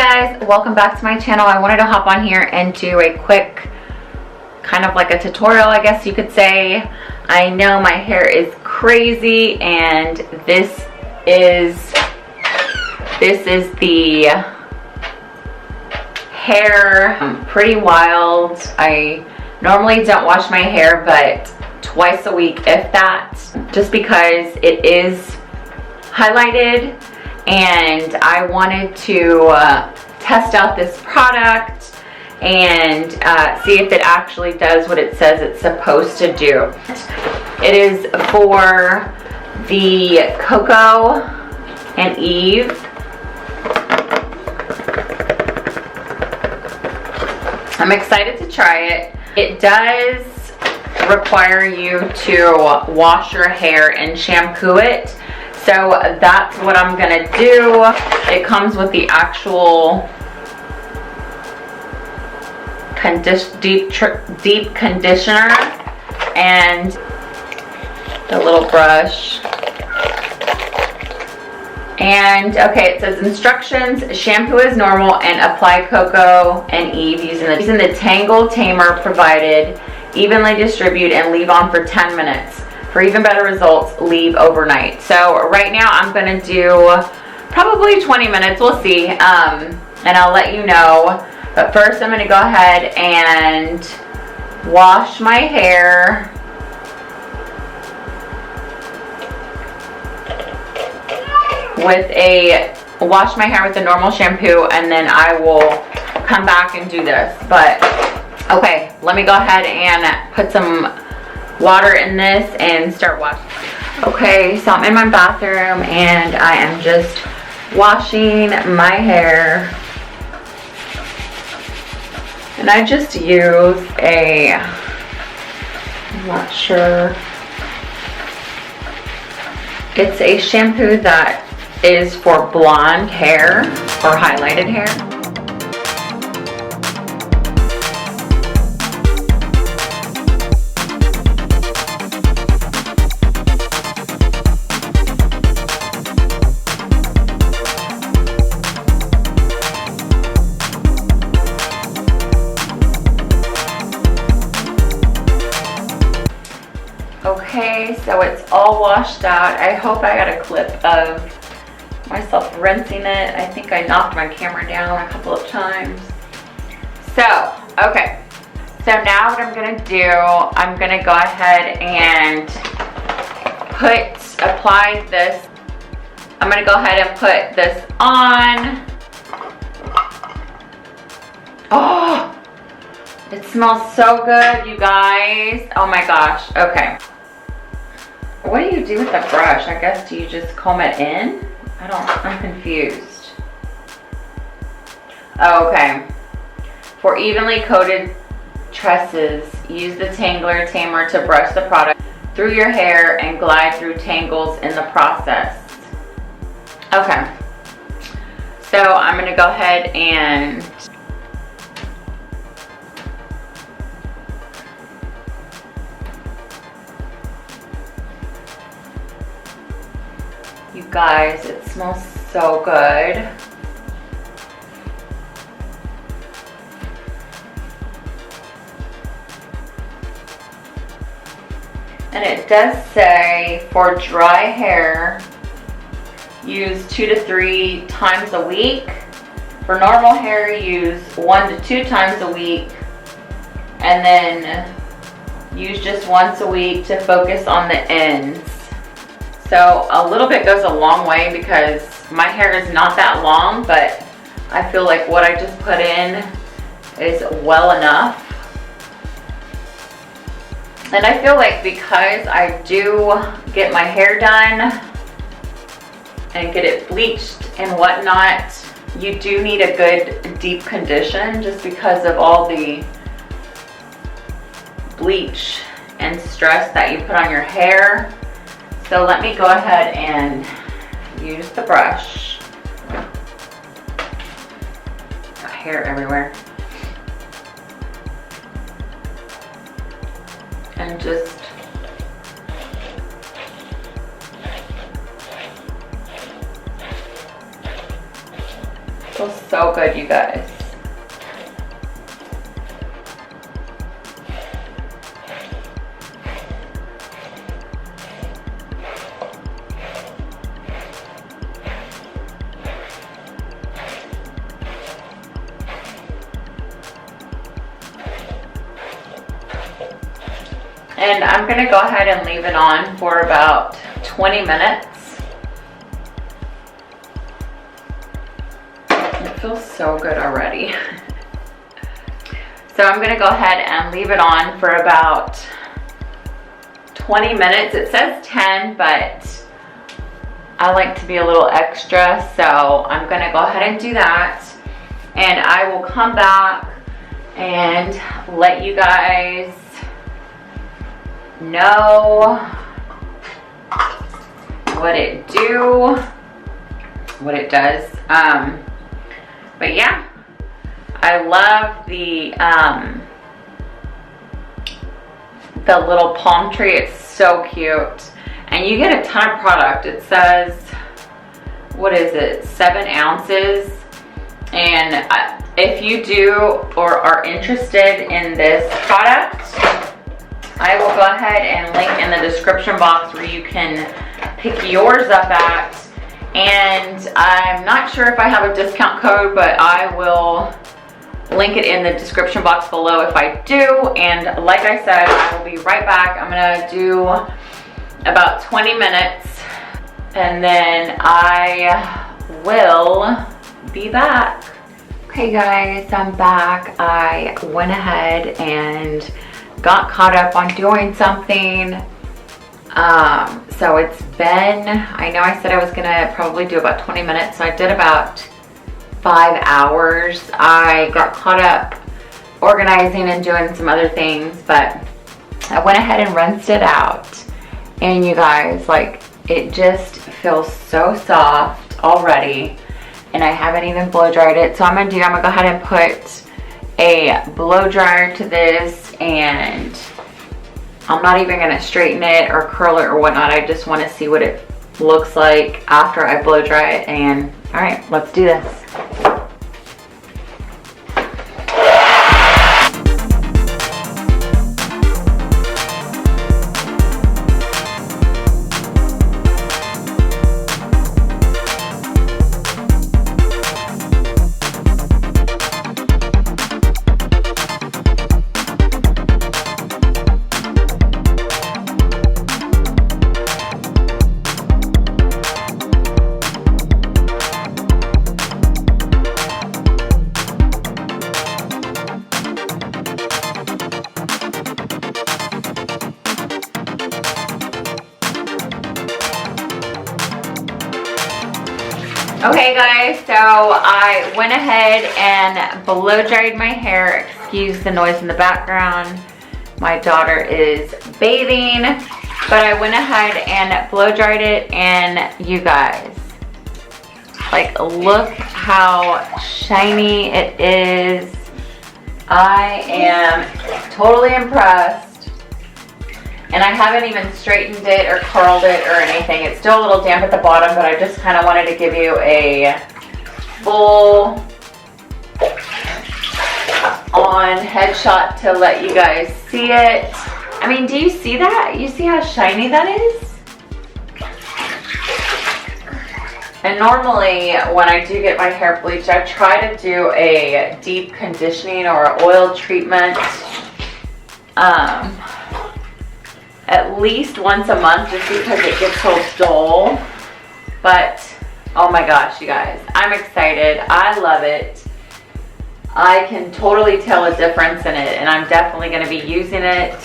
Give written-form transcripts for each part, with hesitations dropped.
guys, welcome back to my channel. I wanted to hop on here and do a quick kind of like a tutorial, I guess you could say. I know my hair is crazy and this is the hair, pretty wild. I normally don't wash my hair but twice a week, if that, just because it is highlighted. And I wanted to test out this product and see if it actually does what it says it's supposed to do. It is for the Coco and Eve. I'm excited to try it. It does require you to wash your hair and shampoo it. So that's what I'm gonna do. It comes with the actual deep conditioner and the little brush. And okay, it says instructions: shampoo as normal and apply Coco and Eve using the Tangle Tamer provided. Evenly distribute and leave on for 10 minutes. For even better results, leave overnight. So right now I'm gonna do probably 20 minutes, we'll see, and I'll let you know. But first I'm gonna go ahead and wash my hair. Wash my hair with the normal shampoo, and then I will come back and do this. But okay, let me go ahead and put some water in this and start washing. Okay, so I'm in my bathroom and I am just washing my hair. And I just use I'm not sure. It's a shampoo that is for blonde hair or highlighted hair. Okay, so it's all washed out. I hope I got a clip of myself rinsing it. I think I knocked my camera down a couple of times. So, okay. So now what I'm gonna do, I'm gonna go ahead and apply this. I'm gonna go ahead and put this on. Oh, it smells so good, you guys. Oh my gosh, okay. What do you do with the brush? I guess, do you just comb it in? I'm confused. Oh, okay. For evenly coated tresses, use the Tangler Tamer to brush the product through your hair and glide through tangles in the process. Okay. So I'm gonna go ahead and you guys, it smells so good. And it does say for dry hair, use 2 to 3 times a week. For normal hair, use 1 to 2 times a week. And then use just once a week to focus on the ends. So a little bit goes a long way because my hair is not that long, but I feel like what I just put in is well enough. And I feel like because I do get my hair done and get it bleached and whatnot, you do need a good deep condition just because of all the bleach and stress that you put on your hair. So let me go ahead and use the brush. Got hair everywhere. And just Feels so good, you guys. And I'm gonna go ahead and leave it on for about 20 minutes. It feels so good already. So I'm gonna go ahead and leave it on for about 20 minutes. It says 10, but I like to be a little extra, so I'm gonna go ahead and do that. And I will come back and let you guys know what it does. But yeah, I love the little palm tree. It's so cute, and you get a ton of product. It says, what is it, 7 ounces. And if you do or are interested in this product, I will go ahead and link in the description box where you can pick yours up at. And I'm not sure if I have a discount code, but I will link it in the description box below if I do. And like I said, I will be right back. I'm gonna do about 20 minutes and then I will be back. Okay guys, I'm back. I went ahead and got caught up on doing something. So it's been, I know I said I was gonna probably do about 20 minutes, so I did about 5 hours. I got caught up organizing and doing some other things, but I went ahead and rinsed it out. And you guys, like, it just feels so soft already. And I haven't even blow dried it. So I'm gonna go ahead and put a blow dryer to this, and I'm not even gonna straighten it or curl it or whatnot. I just wanna see what it looks like after I blow dry it. And all right, let's do this. Okay guys, so I went ahead and blow dried my hair. Excuse the noise in the background. My daughter is bathing, but I went ahead and blow dried it, and you guys, like, look how shiny it is. I am totally impressed. And I haven't even straightened it or curled it or anything. It's still a little damp at the bottom, but I just kind of wanted to give you a full on headshot to let you guys see it. I mean, do you see that? You see how shiny that is? And normally when I do get my hair bleached, I try to do a deep conditioning or oil treatment at least once a month, just because it gets so dull. But oh my gosh, you guys, I'm excited. I love it. I can totally tell a difference in it, and I'm definitely going to be using it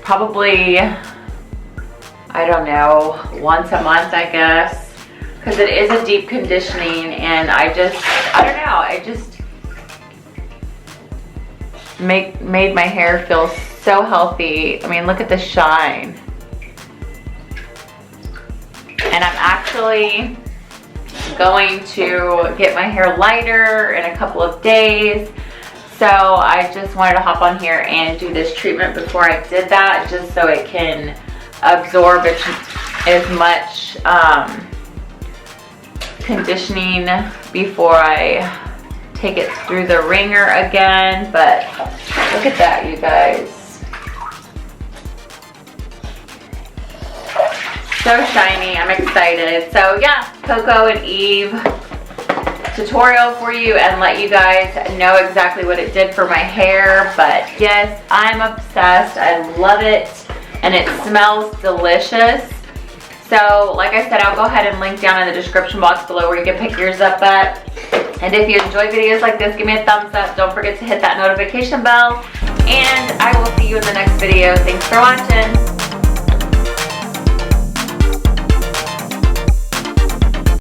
probably, I don't know, once a month, I guess, because it is a deep conditioning. And I don't know, I just made my hair feel so healthy. I mean, look at the shine. And I'm actually going to get my hair lighter in a couple of days. So I just wanted to hop on here and do this treatment before I did that, just so it can absorb as much conditioning before I take it through the wringer again, but look at that, you guys. So shiny, I'm excited. So yeah, Coco and Eve tutorial for you and let you guys know exactly what it did for my hair. But yes, I'm obsessed. I love it and it smells delicious. So like I said, I'll go ahead and link down in the description box below where you can pick yours up at. And if you enjoy videos like this, give me a thumbs up. Don't forget to hit that notification bell. And I will see you in the next video. Thanks for watching.